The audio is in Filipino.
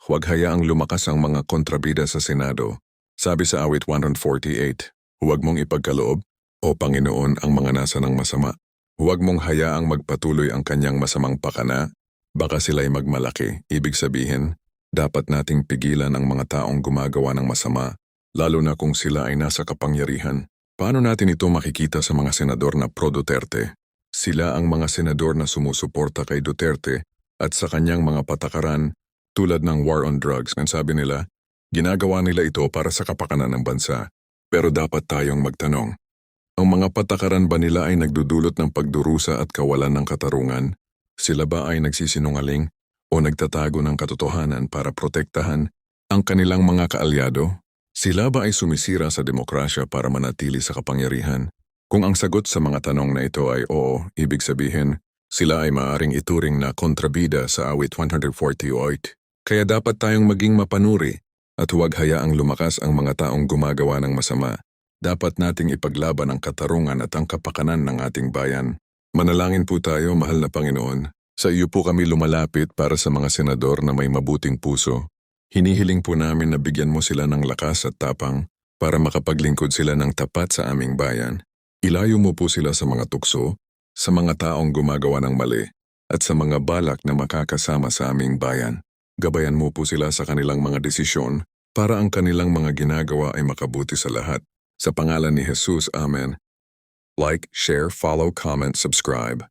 Huwag hayaang lumakas ang mga kontrabida sa Senado. Sabi sa awit 148, huwag mong ipagkaloob, o Panginoon, ang mga nasa ng masama. Huwag mong hayaang magpatuloy ang kanyang masamang pakana, baka sila'y magmalaki. Ibig sabihin, dapat nating pigilan ang mga taong gumagawa ng masama, lalo na kung sila ay nasa kapangyarihan. Paano natin ito makikita sa mga senador na pro-Duterte? Sila ang mga senador na sumusuporta kay Duterte at sa kanyang mga patakaran tulad ng war on drugs. Ang sabi nila, ginagawa nila ito para sa kapakanan ng bansa. Pero dapat tayong magtanong, ang mga patakaran ba nila ay nagdudulot ng pagdurusa at kawalan ng katarungan? Sila ba ay nagsisinungaling o nagtatago ng katotohanan para protektahan ang kanilang mga kaalyado? Sila ba ay sumisira sa demokrasya para manatili sa kapangyarihan? Kung ang sagot sa mga tanong na ito ay oo, ibig sabihin, sila ay maaaring ituring na kontrabida sa awit 148. Kaya dapat tayong maging mapanuri at huwag hayaang lumakas ang mga taong gumagawa ng masama. Dapat nating ipaglaban ang katarungan at ang kapakanan ng ating bayan. Manalangin po tayo, mahal na Panginoon. Sa iyo po kami lumalapit para sa mga senador na may mabuting puso. Hinihiling po namin na bigyan mo sila ng lakas at tapang para makapaglingkod sila ng tapat sa aming bayan. Ilayo mo po sila sa mga tukso, sa mga taong gumagawa ng mali, at sa mga balak na makakasama sa aming bayan. Gabayan mo po sila sa kanilang mga desisyon para ang kanilang mga ginagawa ay makabuti sa lahat. Sa pangalan ni Jesus, Amen. Like, share, follow, comment, subscribe.